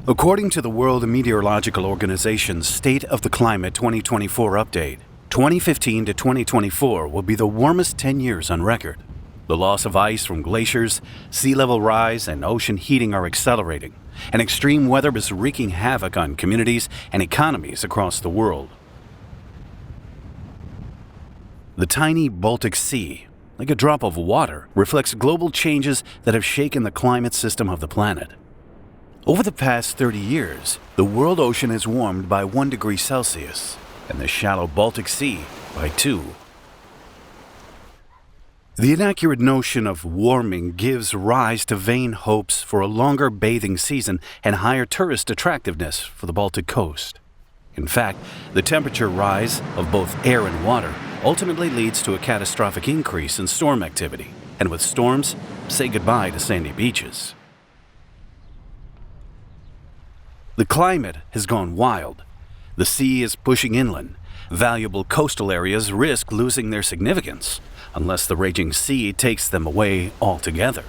According to the World Meteorological Organization's State of the Climate 2024 update, 2015 to 2024 will be the warmest 10 years on record. The loss of ice from glaciers, sea level rise, and ocean heating are accelerating, and extreme weather is wreaking havoc on communities and economies across the world. The tiny Baltic Sea, like a drop of water, reflects global changes that have shaken the climate system of the planet. Over the past 30 years, the world ocean has warmed by 1 degree Celsius, and the shallow Baltic Sea by 2. The inaccurate notion of warming gives rise to vain hopes for a longer bathing season and higher tourist attractiveness for the Baltic coast. In fact, the temperature rise of both air and water ultimately leads to a catastrophic increase in storm activity, and with storms, say goodbye to sandy beaches. The climate has gone wild. The sea is pushing inland. Valuable coastal areas risk losing their significance unless the raging sea takes them away altogether.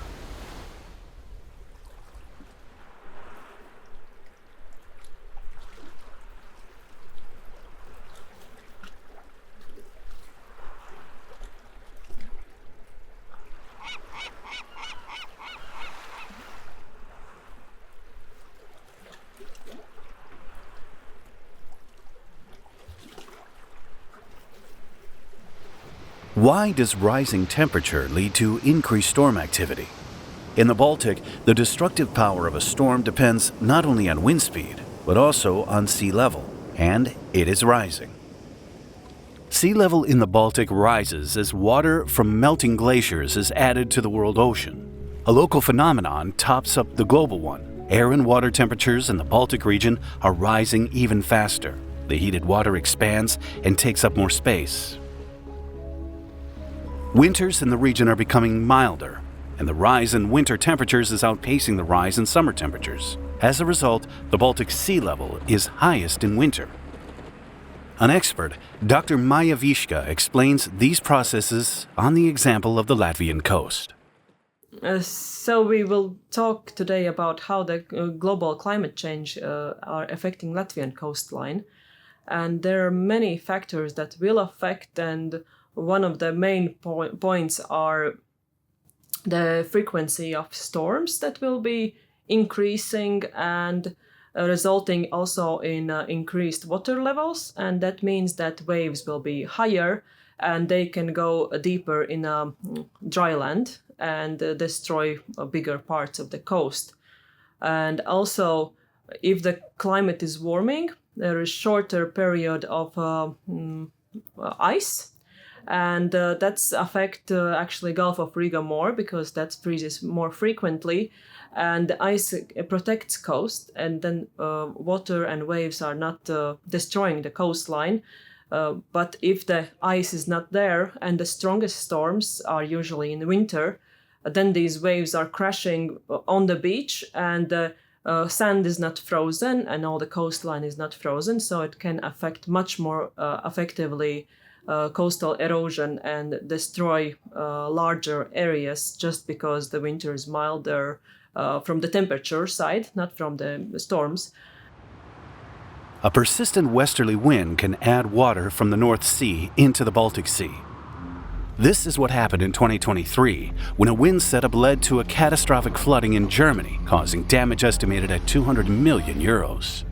Why does rising temperature lead to increased storm activity? In the Baltic, the destructive power of a storm depends not only on wind speed, but also on sea level, and it is rising. Sea level in the Baltic rises as water from melting glaciers is added to the world ocean. A local phenomenon tops up the global one. Air and water temperatures in the Baltic region are rising even faster. The heated water expands and takes up more space. Winters in the region are becoming milder, and the rise in winter temperatures is outpacing the rise in summer temperatures. As a result, the Baltic sea level is highest in winter. An expert, Dr. Maja Viška, explains these processes on the example of the Latvian coast. So we will talk today about how the global climate change are affecting Latvian coastline. And there are many factors that will affect, and one of the main points are the frequency of storms that will be increasing and resulting also in increased water levels. And that means that waves will be higher and they can go deeper in dry land and destroy bigger parts of the coast. And also, if the climate is warming, there is shorter period of ice. And that's affect actually Gulf of Riga more because that freezes more frequently, and the ice protects coast, and then water and waves are not destroying the coastline. But if the ice is not there, and the strongest storms are usually in winter, then these waves are crashing on the beach, and the sand is not frozen, and all the coastline is not frozen, so it can affect much more effectively coastal erosion and destroy larger areas just because the winter is milder from the temperature side, not from the storms. A persistent westerly wind can add water from the North Sea into the Baltic Sea. This is what happened in 2023 when a wind setup led to a catastrophic flooding in Germany, causing damage estimated at 200 million euros.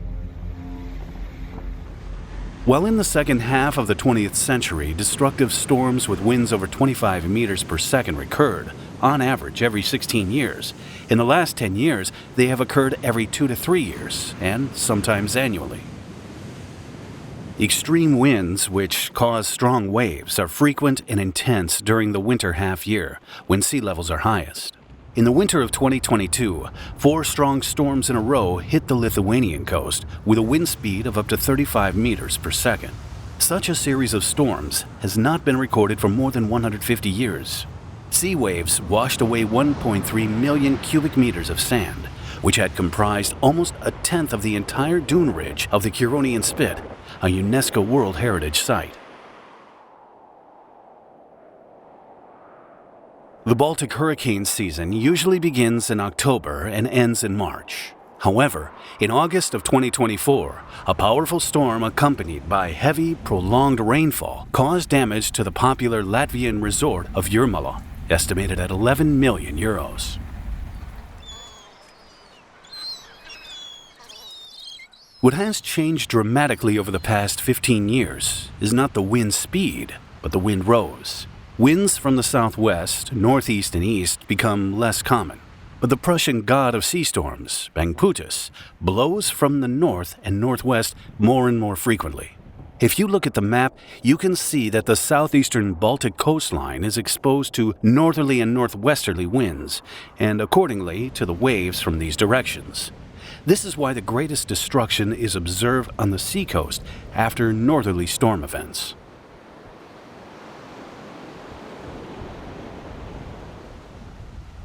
While in the second half of the 20th century, destructive storms with winds over 25 meters per second recurred, on average, every 16 years. In the last 10 years, they have occurred every 2 to 3 years, and sometimes annually. Extreme winds, which cause strong waves, are frequent and intense during the winter half year, when sea levels are highest. In the winter of 2022, 4 strong storms in a row hit the Lithuanian coast with a wind speed of up to 35 meters per second. Such a series of storms has not been recorded for more than 150 years. Sea waves washed away 1.3 million cubic meters of sand, which had comprised almost a tenth of the entire dune ridge of the Curonian Spit, a UNESCO World Heritage Site. The Baltic hurricane season usually begins in October and ends in March. However, in August of 2024, a powerful storm accompanied by heavy, prolonged rainfall caused damage to the popular Latvian resort of Jūrmala, estimated at 11 million euros. What has changed dramatically over the past 15 years is not the wind speed, but the wind rose. Winds from the southwest, northeast, and east become less common. But the Prussian god of sea storms, Bangputus, blows from the north and northwest more and more frequently. If you look at the map, you can see that the southeastern Baltic coastline is exposed to northerly and northwesterly winds, and accordingly to the waves from these directions. This is why the greatest destruction is observed on the seacoast after northerly storm events.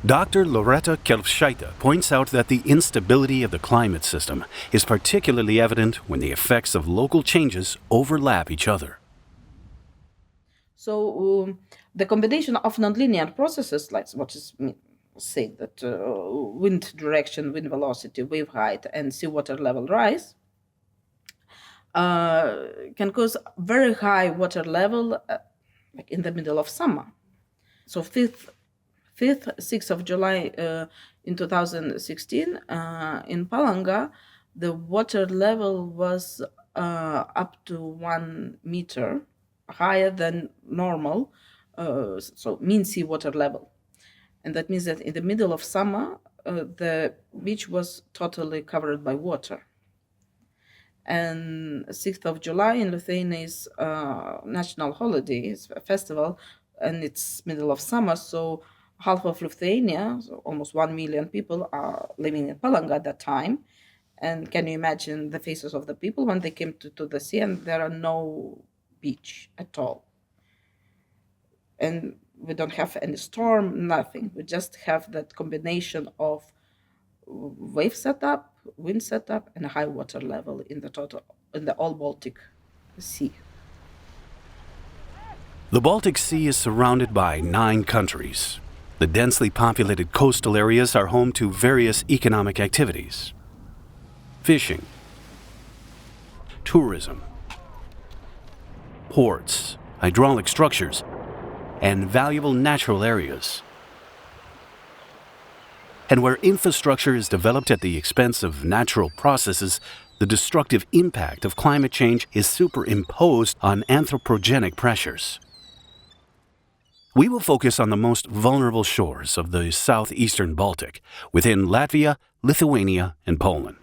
Dr. Loreta Kelpšaitė points out that the instability of the climate system is particularly evident when the effects of local changes overlap each other. So the combination of nonlinear processes, like what is said, that wind direction, wind velocity, wave height, and seawater level rise, can cause very high water level like in the middle of summer. So 6th of July in 2016, in Palanga, the water level was up to 1 meter higher than normal, so mean sea water level. And that means that in the middle of summer, the beach was totally covered by water. And 6th of July in Lithuania is national holiday, it's a festival, and it's middle of summer, so half of Lithuania, so almost 1 million people, are living in Palanga at that time. And can you imagine the faces of the people when they came to the sea and there are no beach at all? And we don't have any storm, nothing. We just have that combination of wave setup, wind setup, and high water level in the all Baltic Sea. The Baltic Sea is surrounded by 9 countries. The densely populated coastal areas are home to various economic activities: fishing, tourism, ports, hydraulic structures, and valuable natural areas. And where infrastructure is developed at the expense of natural processes, the destructive impact of climate change is superimposed on anthropogenic pressures. We will focus on the most vulnerable shores of the southeastern Baltic, within Latvia, Lithuania, and Poland.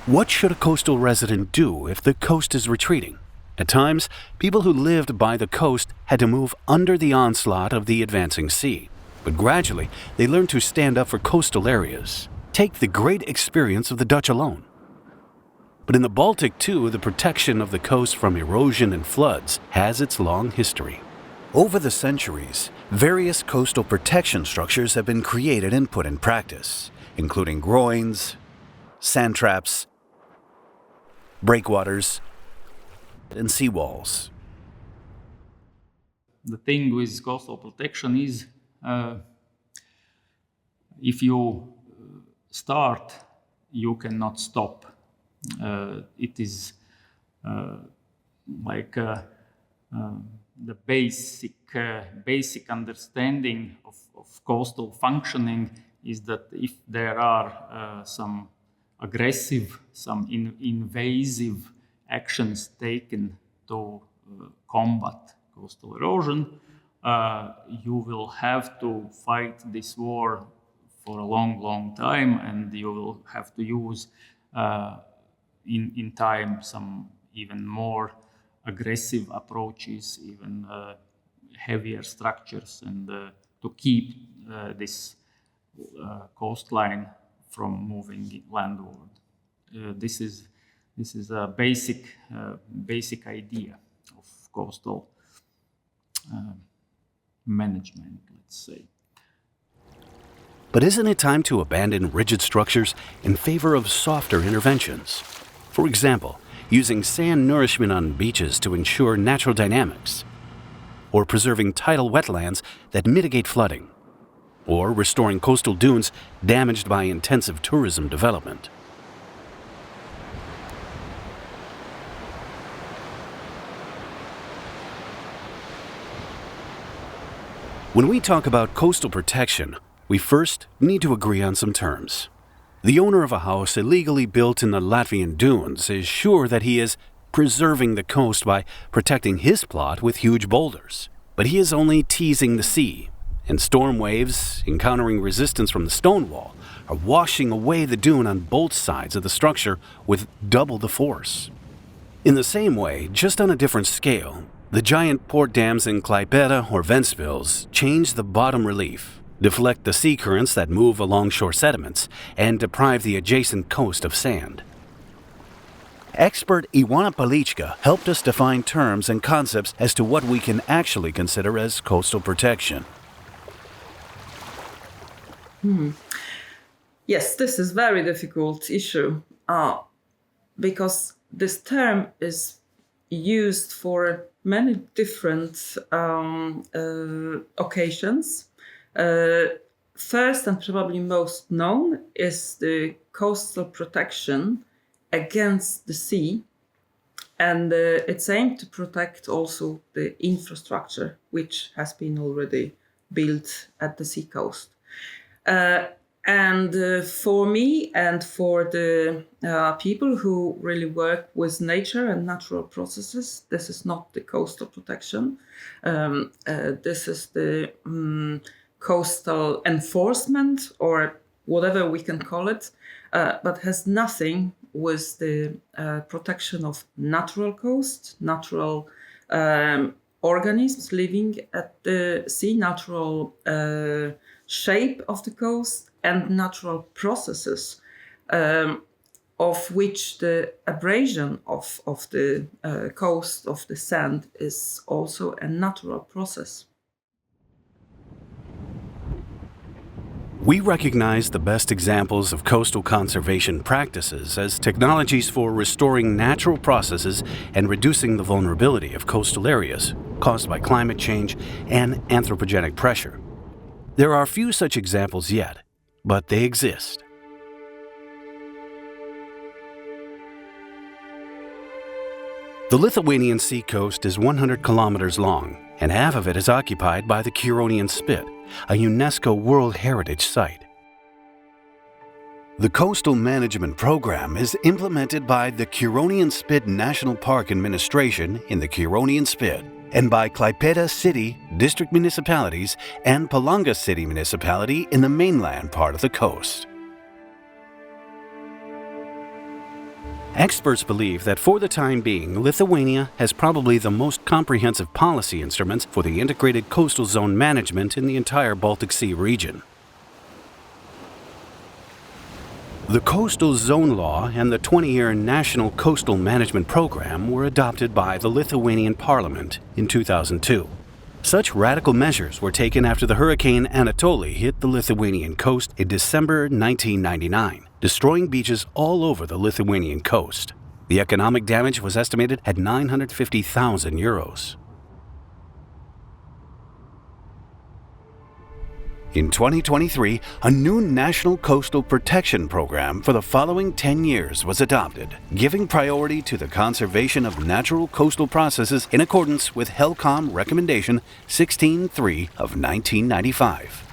What should a coastal resident do if the coast is retreating? At times, people who lived by the coast had to move under the onslaught of the advancing sea. But gradually, they learned to stand up for coastal areas. Take the great experience of the Dutch alone. But in the Baltic, too, the protection of the coast from erosion and floods has its long history. Over the centuries, various coastal protection structures have been created and put in practice, including groins, sand traps, breakwaters, and seawalls. The thing with coastal protection is if you start, you cannot stop. It is like the basic understanding of coastal functioning is that if there are some aggressive, some invasive actions taken to combat coastal erosion, you will have to fight this war for a long time, and you will have to use in time some even more aggressive approaches, even heavier structures, and to keep this coastline from moving landward. This is a basic idea of coastal management, let's say. But isn't it time to abandon rigid structures in favor of softer interventions? For example, using sand nourishment on beaches to ensure natural dynamics. or preserving tidal wetlands that mitigate flooding, or restoring coastal dunes damaged by intensive tourism development. When we talk about coastal protection, we first need to agree on some terms. The owner of a house illegally built in the Latvian dunes is sure that he is preserving the coast by protecting his plot with huge boulders. But he is only teasing the sea, and storm waves, encountering resistance from the stone wall, are washing away the dune on both sides of the structure with double the force. In the same way, just on a different scale, the giant port dams in Klaipėda or Ventspils change the bottom relief, deflect the sea currents that move along shore sediments, and deprive the adjacent coast of sand. Expert Iwana Palichka helped us define terms and concepts as to what we can actually consider as coastal protection. Yes, this is a very difficult issue because this term is used for many different occasions. First and probably most known is the coastal protection against the sea, and it's aimed to protect also the infrastructure which has been already built at the seacoast. And for me and for the people who really work with nature and natural processes, this is not the coastal protection. This is the coastal enforcement, or whatever we can call it, but has nothing with the protection of natural coast, natural organisms living at the sea, natural shape of the coast, and natural processes of which the abrasion of the coast, of the sand, is also a natural process. We recognize the best examples of coastal conservation practices as technologies for restoring natural processes and reducing the vulnerability of coastal areas caused by climate change and anthropogenic pressure. There are few such examples yet, but they exist. The Lithuanian seacoast is 100 kilometers long, and half of it is occupied by the Curonian Spit, a UNESCO World Heritage Site. The Coastal Management Program is implemented by the Curonian Spit National Park Administration in the Curonian Spit and by Klaipėda City district municipalities and Palanga City municipality in the mainland part of the coast. Experts believe that for the time being, Lithuania has probably the most comprehensive policy instruments for the integrated coastal zone management in the entire Baltic Sea region. The Coastal Zone Law and the 20-year National Coastal Management Program were adopted by the Lithuanian Parliament in 2002. Such radical measures were taken after the Hurricane Anatoly hit the Lithuanian coast in December 1999, destroying beaches all over the Lithuanian coast. The economic damage was estimated at €950,000. In 2023, a new national coastal protection program for the following 10 years was adopted, giving priority to the conservation of natural coastal processes in accordance with HELCOM Recommendation 16.3 of 1995.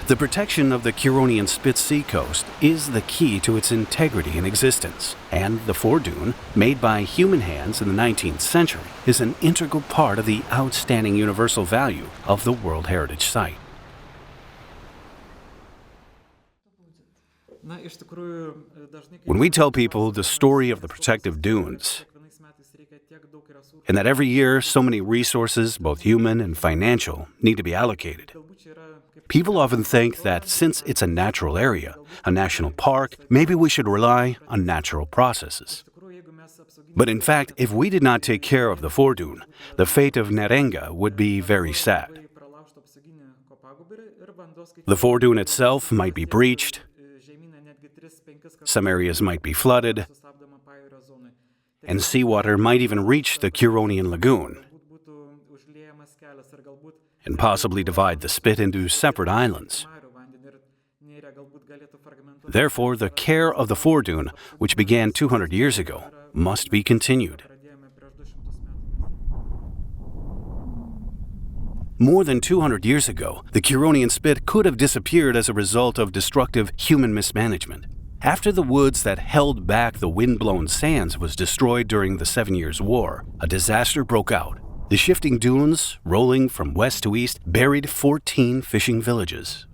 The protection of the Curonian Spit seacoast is the key to its integrity and existence, and the fordune, made by human hands in the 19th century, is an integral part of the outstanding universal value of the World Heritage Site. When we tell people the story of the protective dunes, and that every year so many resources, both human and financial, need to be allocated, people often think that since it's a natural area, a national park, maybe we should rely on natural processes. But in fact, if we did not take care of the fordune, the fate of Neringa would be very sad. The fordune itself might be breached, some areas might be flooded, and seawater might even reach the Curonian Lagoon and possibly divide the spit into separate islands. Therefore, the care of the foredune, which began 200 years ago, must be continued. More than 200 years ago, the Curonian spit could have disappeared as a result of destructive human mismanagement. After the woods that held back the wind-blown sands was destroyed during the 7 Years' War, a disaster broke out. The shifting dunes, rolling from west to east, buried 14 fishing villages.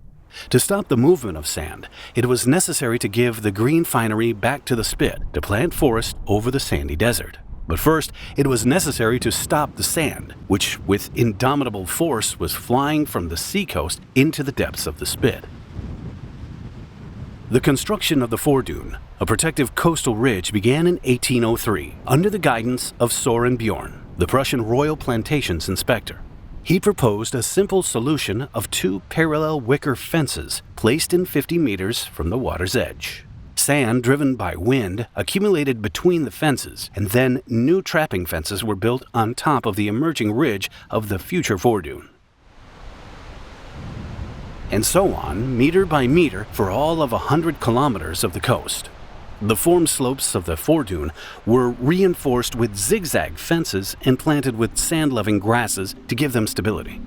To stop the movement of sand, it was necessary to give the green finery back to the spit to plant forest over the sandy desert. But first, it was necessary to stop the sand, which with indomitable force was flying from the seacoast into the depths of the spit. The construction of the foredune, a protective coastal ridge, began in 1803 under the guidance of Soren Bjorn, the Prussian royal plantations inspector. He proposed a simple solution of 2 parallel wicker fences placed in 50 meters from the water's edge. Sand driven by wind accumulated between the fences, and then new trapping fences were built on top of the emerging ridge of the future foredune. And so on, meter by meter, for all of 100 kilometers of the coast. The formed slopes of the foredune were reinforced with zigzag fences and planted with sand-loving grasses to give them stability.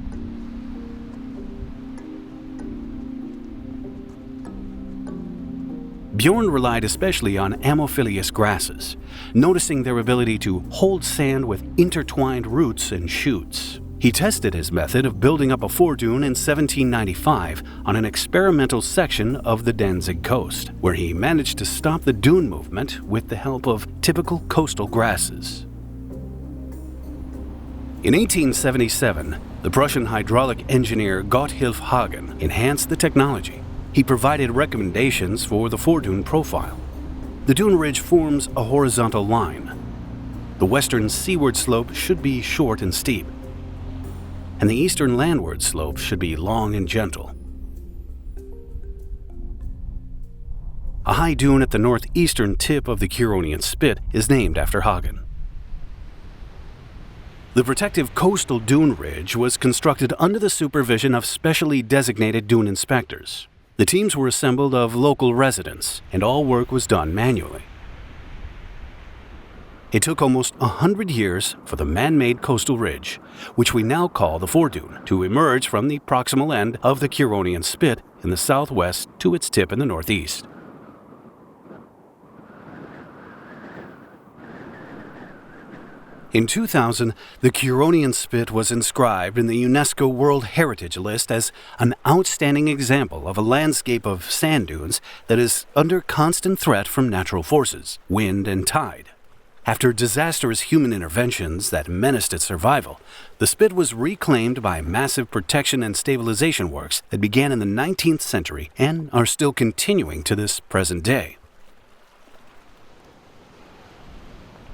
Bjorn relied especially on ammophilous grasses, noticing their ability to hold sand with intertwined roots and shoots. He tested his method of building up a foredune in 1795 on an experimental section of the Danzig coast, where he managed to stop the dune movement with the help of typical coastal grasses. In 1877, the Prussian hydraulic engineer Gotthilf Hagen enhanced the technology. He provided recommendations for the foredune profile. The dune ridge forms a horizontal line. The western seaward slope should be short and steep, and the eastern landward slope should be long and gentle. A high dune at the northeastern tip of the Curonian Spit is named after Hagen. The protective coastal dune ridge was constructed under the supervision of specially designated dune inspectors. The teams were assembled of local residents, and all work was done manually. It took almost 100 years for the man-made coastal ridge, which we now call the foredune, to emerge from the proximal end of the Curonian Spit in the southwest to its tip in the northeast. In 2000, the Curonian Spit was inscribed in the UNESCO World Heritage List as an outstanding example of a landscape of sand dunes that is under constant threat from natural forces, wind and tide. After disastrous human interventions that menaced its survival, the spit was reclaimed by massive protection and stabilization works that began in the 19th century and are still continuing to this present day.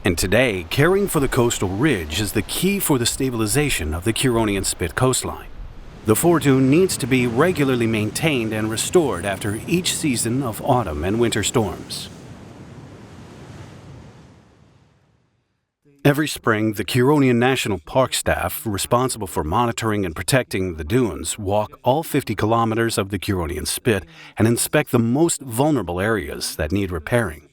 And today, caring for the coastal ridge is the key for the stabilization of the Curonian Spit coastline. The foredune needs to be regularly maintained and restored after each season of autumn and winter storms. Every spring, the Curonian National Park staff, responsible for monitoring and protecting the dunes, walk all 50 kilometers of the Curonian Spit and inspect the most vulnerable areas that need repairing.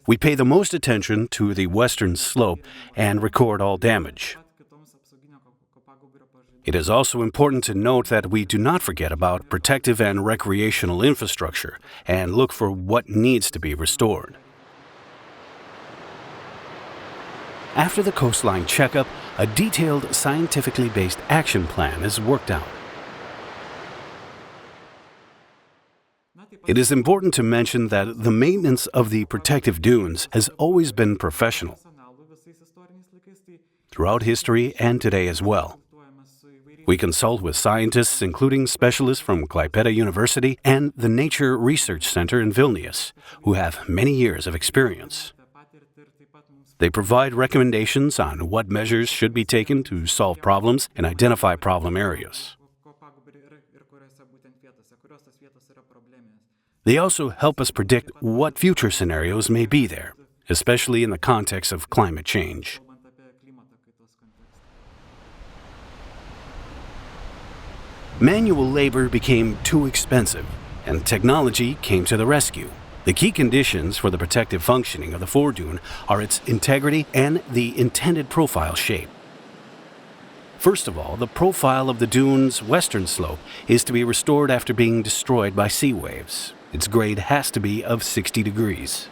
We pay the most attention to the western slope and record all damage. It is also important to note that we do not forget about protective and recreational infrastructure and look for what needs to be restored. After the coastline checkup, a detailed scientifically based action plan is worked out. It is important to mention that the maintenance of the protective dunes has always been professional, throughout history and today as well. We consult with scientists, including specialists from Klaipėda University and the Nature Research Center in Vilnius, who have many years of experience. They provide recommendations on what measures should be taken to solve problems and identify problem areas. They also help us predict what future scenarios may be there especially in the context of climate change. Manual labor became too expensive, and technology came to the rescue. The key conditions for the protective functioning of the foredune are its integrity and the intended profile shape. First of all, the profile of the dune's western slope is to be restored after being destroyed by sea waves. Its grade has to be of 60 degrees.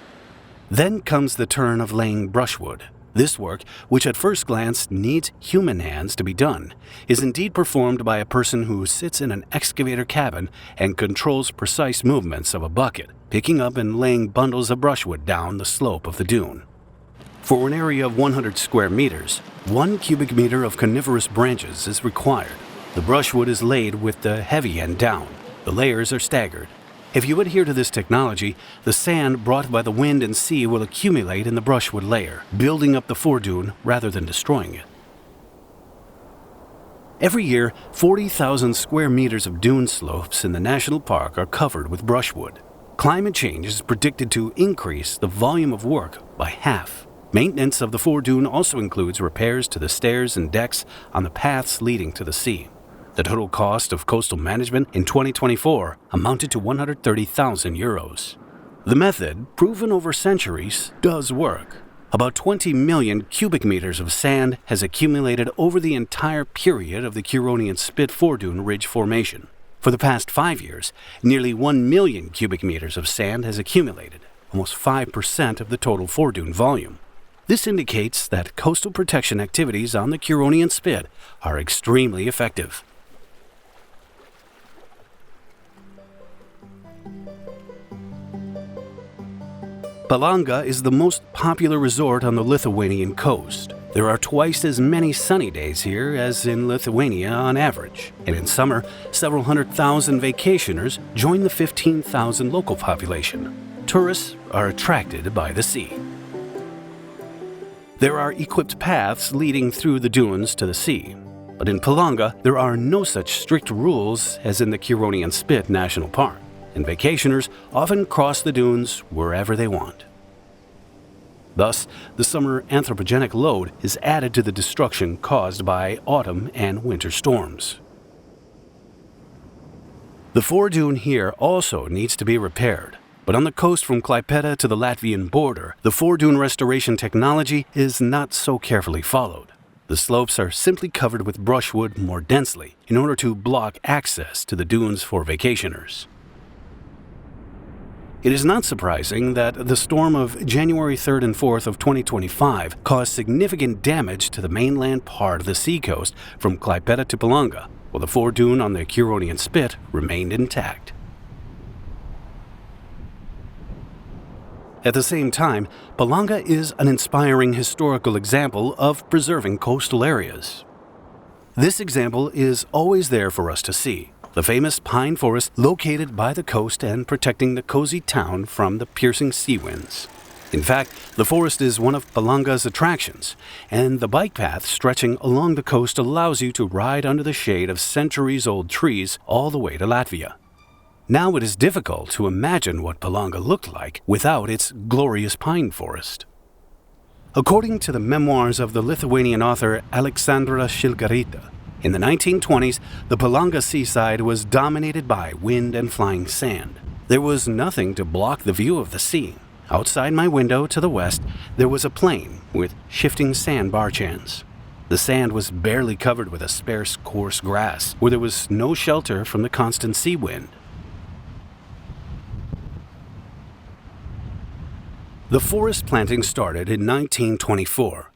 Then comes the turn of laying brushwood. This work, which at first glance needs human hands to be done, is indeed performed by a person who sits in an excavator cabin and controls precise movements of a bucket, picking up and laying bundles of brushwood down the slope of the dune. For an area of 100 square meters, 1 cubic meter of coniferous branches is required. The brushwood is laid with the heavy end down. The layers are staggered. If you adhere to this technology, the sand brought by the wind and sea will accumulate in the brushwood layer, building up the foredune rather than destroying it. Every year, 40,000 square meters of dune slopes in the national park are covered with brushwood. Climate change is predicted to increase the volume of work by half. Maintenance of the foredune also includes repairs to the stairs and decks on the paths leading to the sea. The total cost of coastal management in 2024 amounted to 130,000 euros. The method, proven over centuries, does work. About 20 million cubic meters of sand has accumulated over the entire period of the Curonian Spit Foredune Ridge Formation. For the past 5 years, nearly 1 million cubic meters of sand has accumulated, almost 5% of the total foredune volume. This indicates that coastal protection activities on the Curonian Spit are extremely effective. Palanga is the most popular resort on the Lithuanian coast. There are twice as many sunny days here as in Lithuania on average, and in summer, several 100,000 vacationers join the 15,000 local population. Tourists are attracted by the sea. There are equipped paths leading through the dunes to the sea, but in Palanga there are no such strict rules as in the Curonian Spit National Park, and vacationers often cross the dunes wherever they want. Thus, the summer anthropogenic load is added to the destruction caused by autumn and winter storms. The foredune here also needs to be repaired, but on the coast from Klaipėda to the Latvian border, the foredune restoration technology is not so carefully followed. The slopes are simply covered with brushwood more densely in order to block access to the dunes for vacationers. It is not surprising that the storm of January 3rd and 4th of 2025 caused significant damage to the mainland part of the seacoast from Klaipėda to Palanga, while the foredune on the Curonian Spit remained intact. At the same time, Palanga is an inspiring historical example of preserving coastal areas. This example is always there for us to see. The famous pine forest located by the coast and protecting the cozy town from the piercing sea winds. In fact, the forest is one of Palanga's attractions, and the bike path stretching along the coast allows you to ride under the shade of centuries-old trees all the way to Latvia. Now it is difficult to imagine what Palanga looked like without its glorious pine forest. According to the memoirs of the Lithuanian author Aleksandra Šilgarytė, in the 1920s, the Palanga seaside was dominated by wind and flying sand. There was nothing to block the view of the sea. Outside my window to the west, there was a plain with shifting sand barchans. The sand was barely covered with a sparse, coarse grass, where there was no shelter from the constant sea wind. The forest planting started in 1924.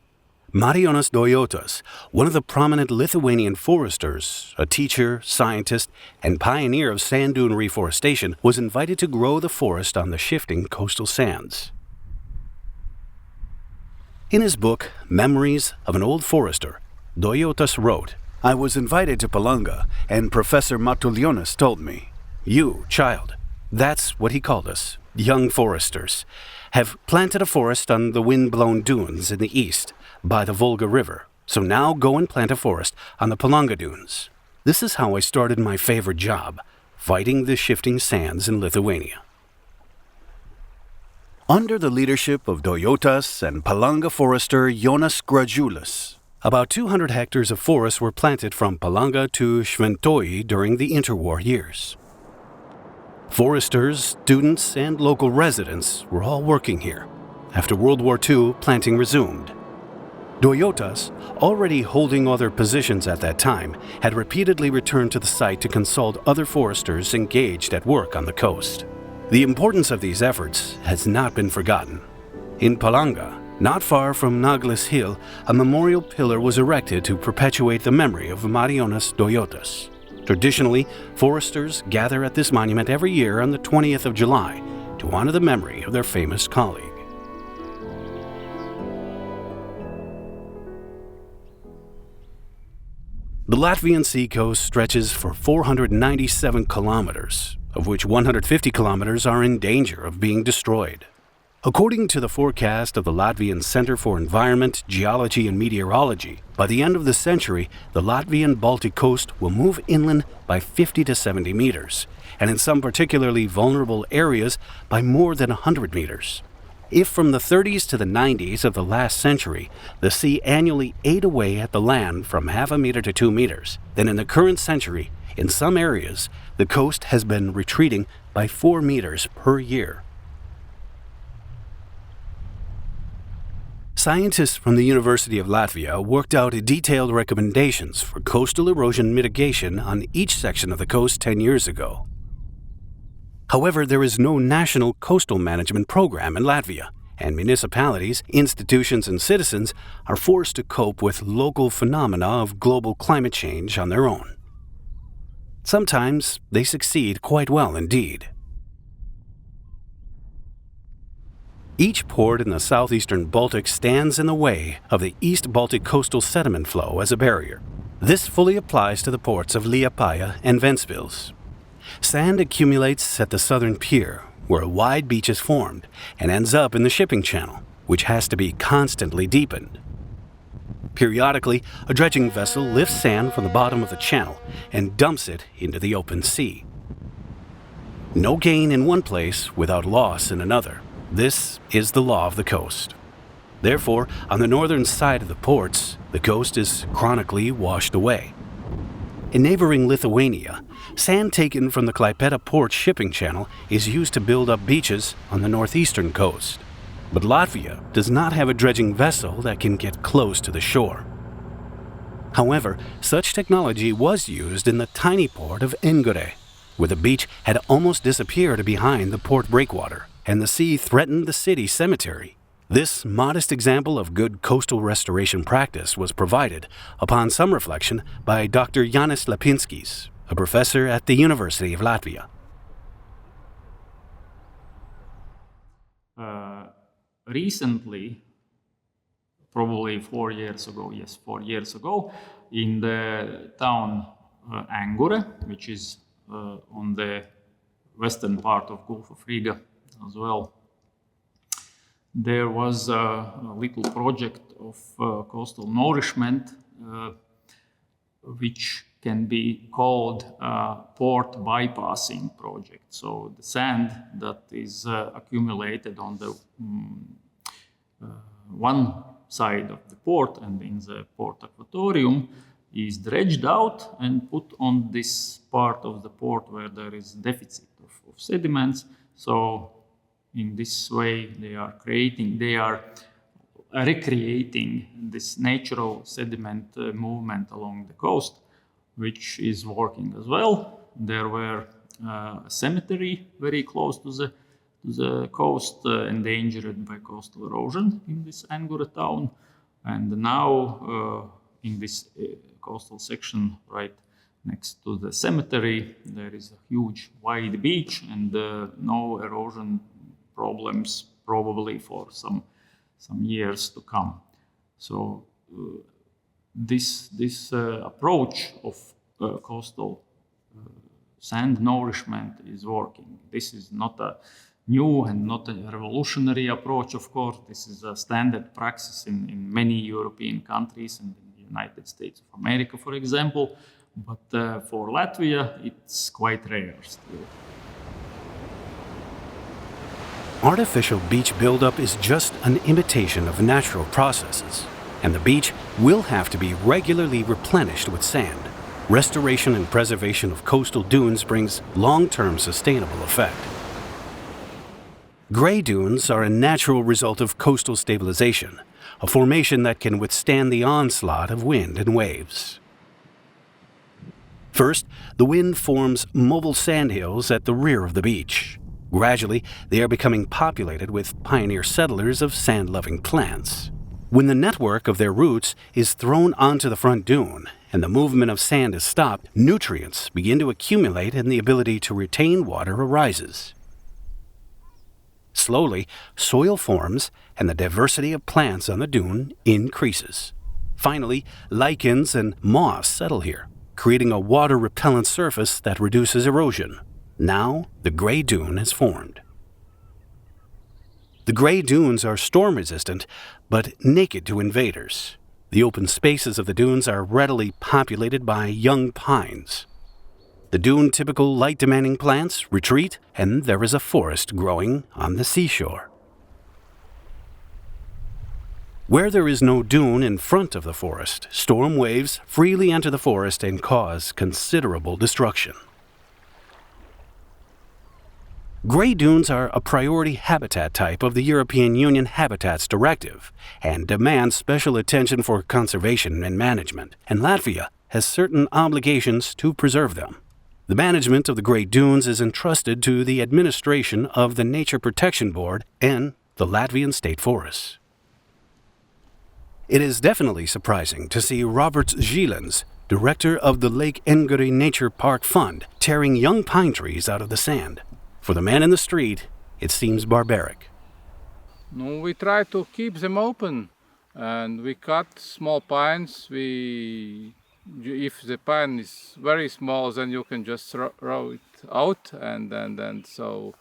Marijonas Dojotas, one of the prominent Lithuanian foresters, a teacher, scientist, and pioneer of sand dune reforestation, was invited to grow the forest on the shifting coastal sands. In his book, Memories of an Old Forester, Dojotas wrote, "I was invited to Palanga, and Professor Matuljonas told me, 'You, child,' that's what he called us, young foresters, 'have planted a forest on the wind-blown dunes in the east, by the Volga River, so now go and plant a forest on the Palanga dunes.' This is how I started my favorite job, fighting the shifting sands in Lithuania." Under the leadership of devotes and Palanga forester Jonas Grajulis, about 200 hectares of forest were planted from Palanga to Šventoji during the interwar years. Foresters, students, and local residents were all working here. After World War II, planting resumed. Devotes, already holding other positions at that time, had repeatedly returned to the site to consult other foresters engaged at work on the coast. The importance of these efforts has not been forgotten. In Palanga, not far from Naglis Hill, a memorial pillar was erected to perpetuate the memory of Marijonas Devotes. Traditionally, foresters gather at this monument every year on the 20th of July to honor the memory of their famous colleague. The Latvian seacoast stretches for 497 kilometers, of which 150 kilometers are in danger of being destroyed. According to the forecast of the Latvian Center for Environment, Geology and Meteorology, by the end of the century, the Latvian Baltic coast will move inland by 50 to 70 meters, and in some particularly vulnerable areas by more than 100 meters. If from the 30s to the 90s of the last century, the sea annually ate away at the land from half a meter to 2 meters, then in the current century, in some areas, the coast has been retreating by 4 meters per year. Scientists from the University of Latvia worked out detailed recommendations for coastal erosion mitigation on each section of the coast 10 years ago. However, there is no national coastal management program in Latvia, and municipalities, institutions, and citizens are forced to cope with local phenomena of global climate change on their own. Sometimes they succeed quite well indeed. Each port in the southeastern Baltic stands in the way of the East Baltic coastal sediment flow as a barrier. This fully applies to the ports of Liepāja and Ventspils. Sand accumulates at the southern pier, where a wide beach is formed, and ends up in the shipping channel, which has to be constantly deepened. Periodically, a dredging vessel lifts sand from the bottom of the channel and dumps it into the open sea. No gain in one place without loss in another. This is the law of the coast. Therefore, on the northern side of the ports, the coast is chronically washed away. In neighboring Lithuania, sand taken from the Klaipėda port shipping channel is used to build up beaches on the northeastern coast. But Latvia does not have a dredging vessel that can get close to the shore. However, such technology was used in the tiny port of Engure, where the beach had almost disappeared behind the port breakwater, and the sea threatened the city cemetery. This modest example of good coastal restoration practice was provided, upon some reflection, by Dr. Jānis Lapinskis, a professor at the University of Latvia. Recently, probably 4 years ago, in the town Angure, which is on the western part of Gulf of Riga as well, there was a little project of coastal nourishment, which can be called a port bypassing project. So the sand that is accumulated on the one side of the port and in the port aquatorium is dredged out and put on this part of the port where there is deficit of sediments. So in this way they are recreating this natural sediment movement along the coast, which is working as well. There were a cemetery very close to the coast, endangered by coastal erosion in this Angure town. And now in this coastal section right next to the cemetery, there is a huge wide beach and no erosion problems probably for some years to come. So this approach of coastal sand nourishment is working. This is not a new and not a revolutionary approach, of course. This is a standard practice in many European countries and in the United States of America, for example. But for Latvia, it's quite rare still. Artificial beach buildup is just an imitation of natural processes, and the beach will have to be regularly replenished with sand. Restoration and preservation of coastal dunes brings long-term sustainable effect. Gray dunes are a natural result of coastal stabilization, a formation that can withstand the onslaught of wind and waves. First, the wind forms mobile sandhills at the rear of the beach. Gradually, they are becoming populated with pioneer settlers of sand-loving plants. When the network of their roots is thrown onto the front dune and the movement of sand is stopped, nutrients begin to accumulate and the ability to retain water arises. Slowly, soil forms and the diversity of plants on the dune increases. Finally, lichens and moss settle here, creating a water-repellent surface that reduces erosion. Now, the gray dune is formed. The gray dunes are storm-resistant, but naked to invaders. The open spaces of the dunes are readily populated by young pines. The dune-typical light-demanding plants retreat, and there is a forest growing on the seashore. Where there is no dune in front of the forest, storm waves freely enter the forest and cause considerable destruction. Gray dunes are a priority habitat type of the European Union Habitats Directive and demand special attention for conservation and management, and Latvia has certain obligations to preserve them. The management of the gray dunes is entrusted to the administration of the Nature Protection Board and the Latvian State Forests. It is definitely surprising to see Robert Zilens, director of the Lake Engeri Nature Park Fund, tearing young pine trees out of the sand. For the man in the street, it seems barbaric. No, we try to keep them open, and we cut small pines. If the pine is very small, then you can just throw it out, and so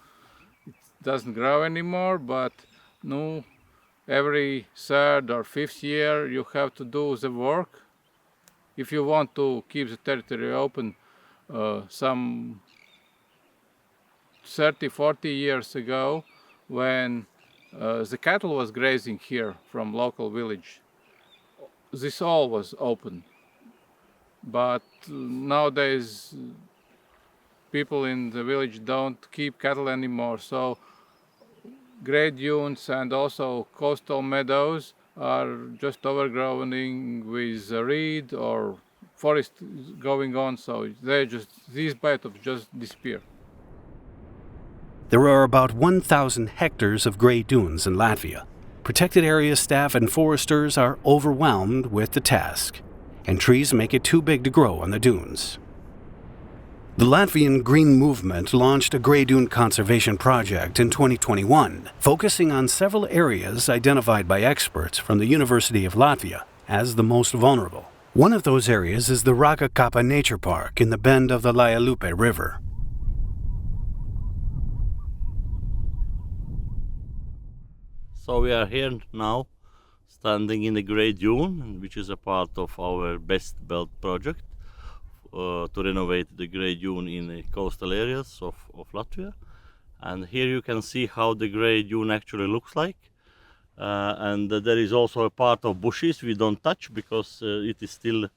it doesn't grow anymore. But no, every third or fifth year you have to do the work if you want to keep the territory open. Some 30-40 years ago, when the cattle was grazing here from local village, this all was open. But nowadays people in the village don't keep cattle anymore, so gray dunes and also coastal meadows are just overgrown with reed or forest going on, so these biotops just disappear. There are about 1,000 hectares of gray dunes in Latvia. Protected area staff and foresters are overwhelmed with the task, and trees make it too big to grow on the dunes. The Latvian Green Movement launched a gray dune conservation project in 2021, focusing on several areas identified by experts from the University of Latvia as the most vulnerable. One of those areas is the Rakakapa Nature Park in the bend of the Laia River. So we are here now, standing in the Grey Dune, which is a part of our Best Belt project to renovate the Grey Dune in the coastal areas of Latvia. And here you can see how the Grey Dune actually looks like. And there is also a part of bushes we don't touch because it is still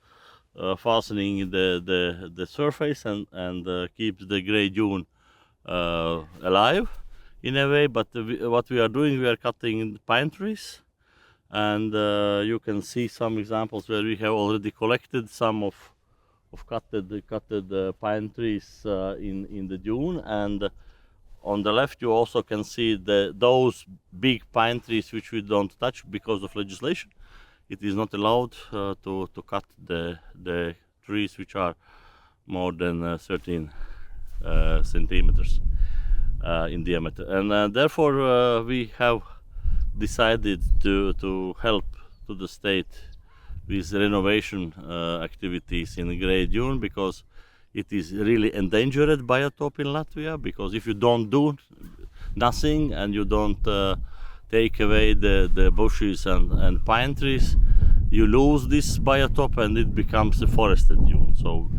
fastening the surface and keeps the Grey Dune alive in a way. But what we are doing, we are cutting pine trees, and you can see some examples where we have already collected some of cutted pine trees in the dune. And on the left you also can see those big pine trees which we don't touch because of legislation. It is not allowed to cut the trees which are more than 13 centimeters in diameter, and therefore we have decided to help to the state with renovation activities in the Grey Dune, because it is really endangered biotop in Latvia. Because if you don't do nothing and you don't take away the bushes and pine trees, you lose this biotop and it becomes a forested dune. So,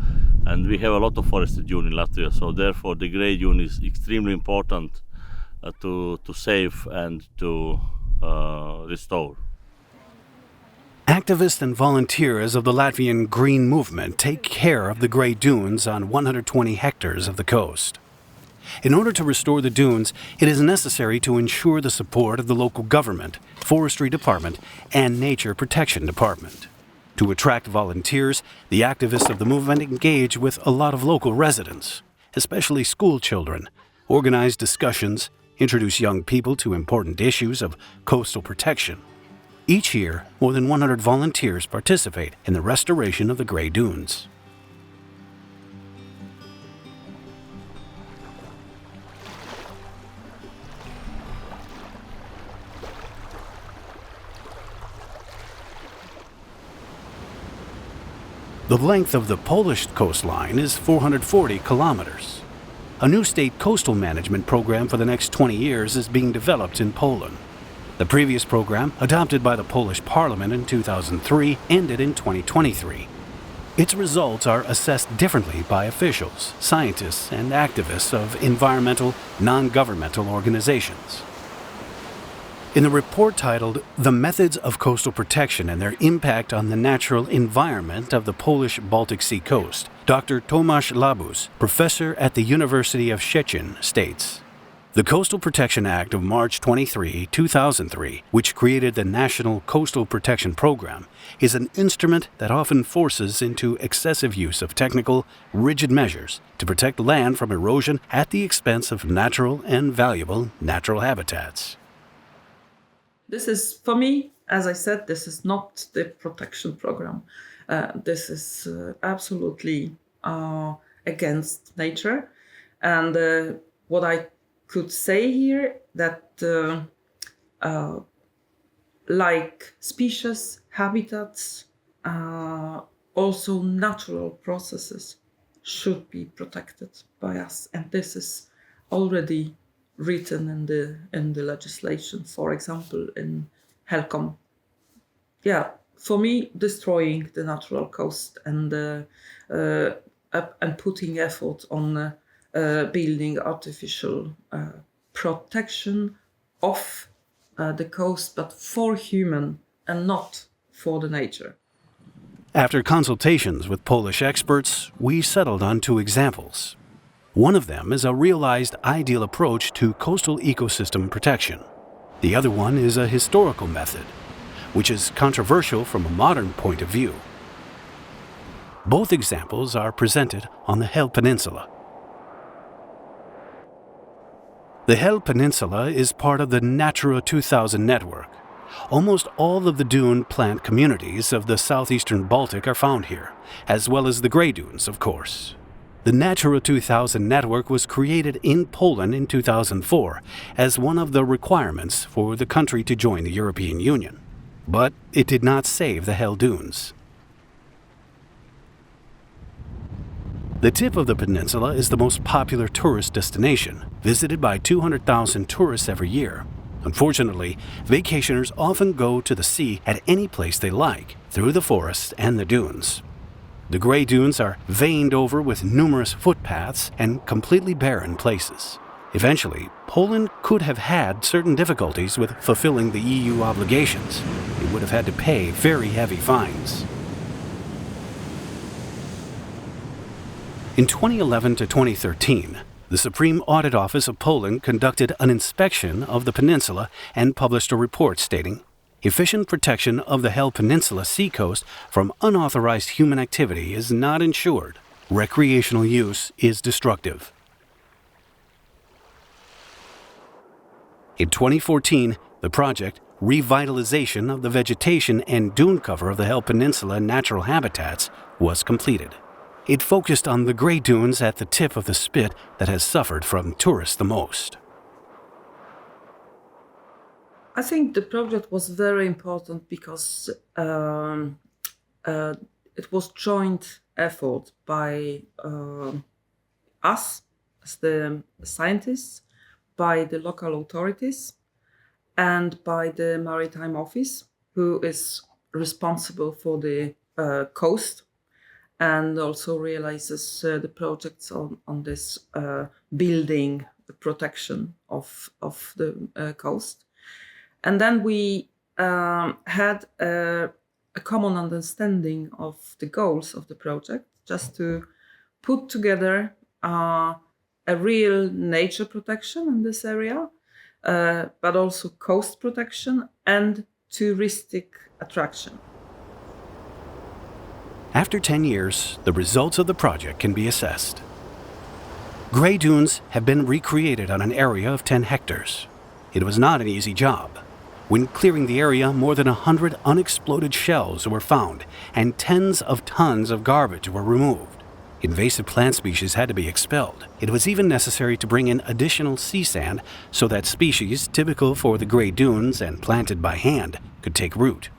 and we have a lot of forested dune in Latvia, so therefore the Grey Dune is extremely important to save and to restore. Activists and volunteers of the Latvian Green Movement take care of the Grey Dunes on 120 hectares of the coast. In order to restore the dunes, it is necessary to ensure the support of the local government, forestry department, and nature protection department. To attract volunteers, the activists of the movement engage with a lot of local residents, especially school children, organize discussions, introduce young people to important issues of coastal protection. Each year, more than 100 volunteers participate in the restoration of the Grey Dunes. The length of the Polish coastline is 440 kilometers. A new state coastal management program for the next 20 years is being developed in Poland. The previous program, adopted by the Polish Parliament in 2003, ended in 2023. Its results are assessed differently by officials, scientists, and activists of environmental, non-governmental organizations. In the report titled The Methods of Coastal Protection and Their Impact on the Natural Environment of the Polish Baltic Sea Coast, Dr. Tomasz Labus, professor at the University of Szczecin, states, "The Coastal Protection Act of March 23, 2003, which created the National Coastal Protection Program, is an instrument that often forces into excessive use of technical, rigid measures to protect land from erosion at the expense of natural and valuable natural habitats." This is, for me, as I said, this is not the protection program. This is absolutely against nature. And what I could say here that like species, habitats, also natural processes should be protected by us. And this is already written in the legislation, for example, in HELCOM. Yeah, for me, destroying the natural coast and putting effort on building artificial protection of the coast, but for human and not for the nature. After consultations with Polish experts, we settled on two examples. One of them is a realized ideal approach to coastal ecosystem protection. The other one is a historical method, which is controversial from a modern point of view. Both examples are presented on the Hel Peninsula. The Hel Peninsula is part of the Natura 2000 network. Almost all of the dune plant communities of the southeastern Baltic are found here, as well as the Grey Dunes, of course. The Natura 2000 network was created in Poland in 2004 as one of the requirements for the country to join the European Union. But it did not save the Hel Dunes. The tip of the peninsula is the most popular tourist destination, visited by 200,000 tourists every year. Unfortunately, vacationers often go to the sea at any place they like, through the forests and the dunes. The Grey Dunes are veined over with numerous footpaths and completely barren places. Eventually, Poland could have had certain difficulties with fulfilling the EU obligations. It would have had to pay very heavy fines. In 2011 to 2013, the Supreme Audit Office of Poland conducted an inspection of the peninsula and published a report stating, "Efficient protection of the Hel Peninsula seacoast from unauthorized human activity is not ensured. Recreational use is destructive." In 2014, the project, Revitalization of the Vegetation and Dune Cover of the Hel Peninsula Natural Habitats, was completed. It focused on the Grey Dunes at the tip of the spit that has suffered from tourists the most. I think the project was very important because it was joint effort by us as the scientists, by the local authorities, and by the Maritime Office, who is responsible for the coast and also realizes the projects on this building the protection of the coast. And then we had a common understanding of the goals of the project, just to put together a real nature protection in this area, but also coast protection and touristic attraction. After 10 years, the results of the project can be assessed. Grey dunes have been recreated on an area of 10 hectares. It was not an easy job. When clearing the area, more than 100 unexploded shells were found and tens of tons of garbage were removed. Invasive plant species had to be expelled. It was even necessary to bring in additional sea sand so that species typical for the Grey Dunes and planted by hand could take root.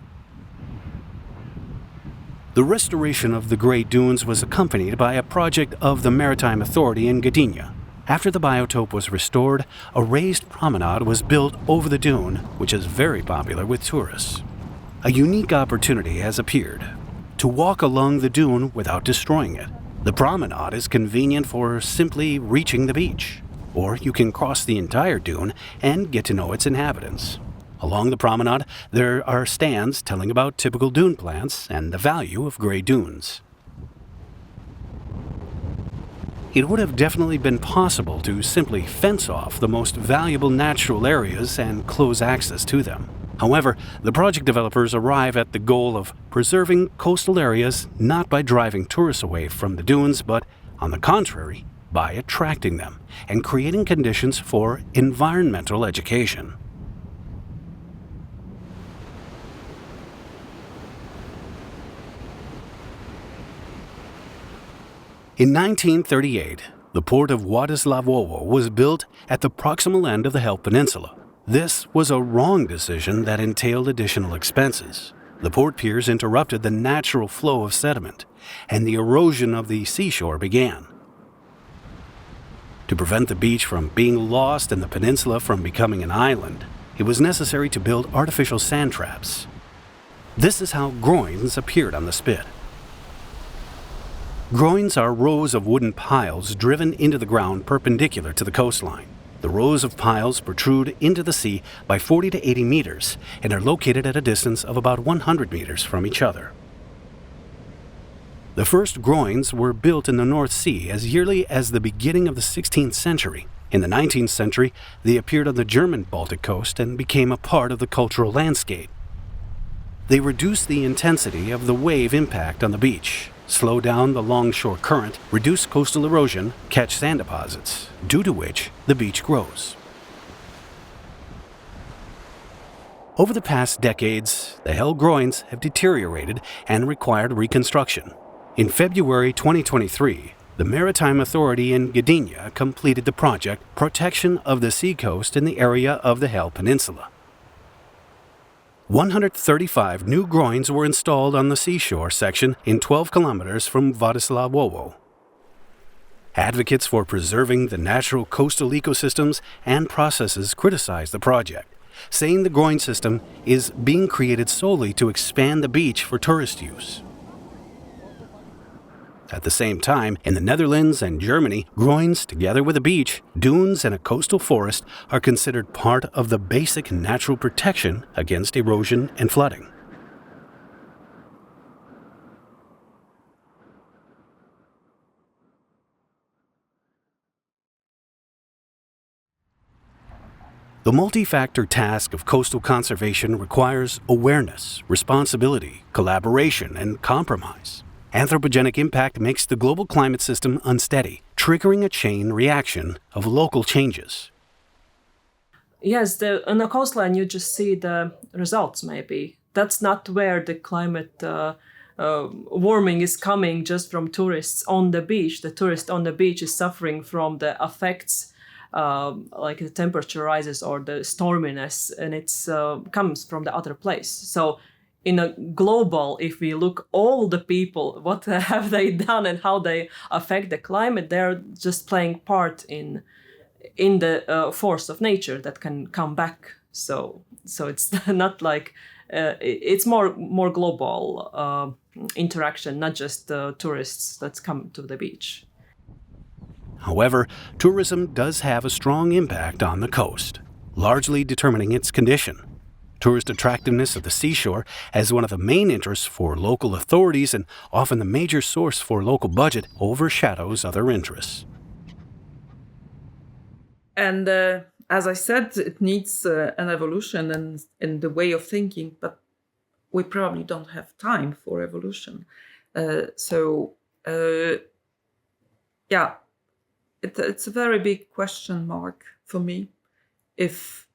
The restoration of the Grey Dunes was accompanied by a project of the Maritime Authority in Gdynia. After the biotope was restored, a raised promenade was built over the dune, which is very popular with tourists. A unique opportunity has appeared to walk along the dune without destroying it. The promenade is convenient for simply reaching the beach, or you can cross the entire dune and get to know its inhabitants. Along the promenade, there are stands telling about typical dune plants and the value of Grey dunes. It would have definitely been possible to simply fence off the most valuable natural areas and close access to them. However, the project developers arrive at the goal of preserving coastal areas not by driving tourists away from the dunes, but, on the contrary, by attracting them and creating conditions for environmental education. In 1938, the port of Władysławowo was built at the proximal end of the Hel Peninsula. This was a wrong decision that entailed additional expenses. The port piers interrupted the natural flow of sediment, and the erosion of the seashore began. To prevent the beach from being lost and the peninsula from becoming an island, it was necessary to build artificial sand traps. This is how groins appeared on the spit. Groins are rows of wooden piles driven into the ground perpendicular to the coastline. The rows of piles protrude into the sea by 40 to 80 meters and are located at a distance of about 100 meters from each other. The first groins were built in the North Sea as yearly as the beginning of the 16th century. In the 19th century, they appeared on the German Baltic coast and became a part of the cultural landscape. They reduced the intensity of the wave impact on the beach, slow down the longshore current, reduce coastal erosion, catch sand deposits, due to which the beach grows. Over the past decades, the Hel groins have deteriorated and required reconstruction. In February 2023, the Maritime Authority in Gdynia completed the project Protection of the Seacoast in the area of the Hel Peninsula. 135 new groins were installed on the seashore section in 12 kilometers from Władysławowo. Advocates for preserving the natural coastal ecosystems and processes criticize the project, saying the groin system is being created solely to expand the beach for tourist use. At the same time, in the Netherlands and Germany, groins, together with a beach, dunes, and a coastal forest, are considered part of the basic natural protection against erosion and flooding. The multi-factor task of coastal conservation requires awareness, responsibility, collaboration, and compromise. Anthropogenic impact makes the global climate system unsteady, triggering a chain reaction of local changes. Yes, on the coastline you just see the results maybe. That's not where the climate warming is coming just from tourists on the beach. The tourist on the beach is suffering from the effects like the temperature rises or the storminess, and it's comes from the other place. So in a global, if we look all the people, what have they done and how they affect the climate, they're just playing part in the force of nature that can come back. So it's not like it's more global interaction, not just tourists that come to the beach. However, tourism does have a strong impact on the coast, largely determining its condition. Tourist attractiveness of the seashore as one of the main interests for local authorities and often the major source for local budget overshadows other interests. And as I said, it needs an evolution in the way of thinking, but we probably don't have time for evolution. It's a very big question mark for me if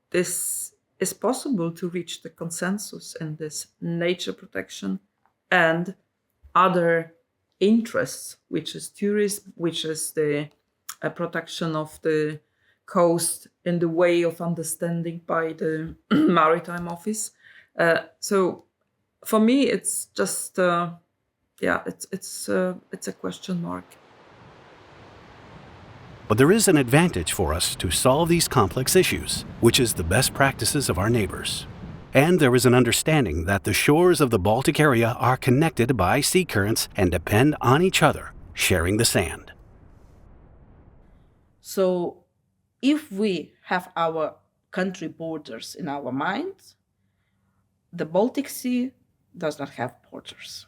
this is possible to reach the consensus in this nature protection and other interests, which is tourism, which is the protection of the coast in the way of understanding by the Maritime Office. So for me, it's just it's a question mark. But there is an advantage for us to solve these complex issues, which is the best practices of our neighbors. And there is an understanding that the shores of the Baltic area are connected by sea currents and depend on each other, sharing the sand. So if we have our country borders in our minds, the Baltic Sea does not have borders.